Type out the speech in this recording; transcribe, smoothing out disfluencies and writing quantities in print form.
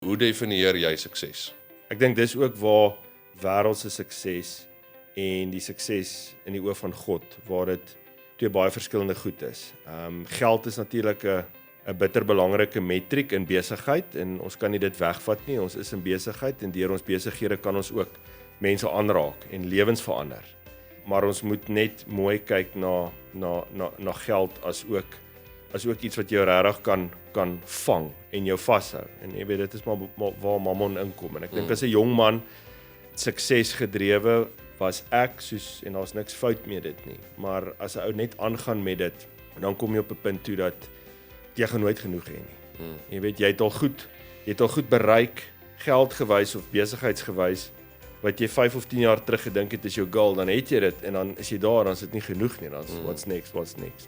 Hoe definieer jy sukses? Ek dink dis ook waar wêreldse sukses en die sukses in die oë van God, waar dit twee baie verskillende goed is. Geld is natuurlik 'n bitter belangrike metriek in besigheid en ons kan nie dit wegvat nie. Ons is in besigheid en deur ons besighede kan ons ook mense aanraak en lewens verander. Maar ons moet net mooi kyk na geld as ook iets wat jou regtig kan vang en jou vashou. En jy weet dit is maar waar mammon inkom. En ek dink as 'n jong man suksesgedrewe was ek soos en daar's niks fout mee dit nie. Maar as 'n ou net aangaan met dit, dan kom jy op 'n punt toe dat jy gaan nooit genoeg hê nie. Jy weet jy het al goed bereik, geldgewys of besigheidsgewys wat jy 5 of 10 jaar terug gedink het is jou goal, dan het jy dit en dan is jy daar, dan is dit nie genoeg nie, dan what's next.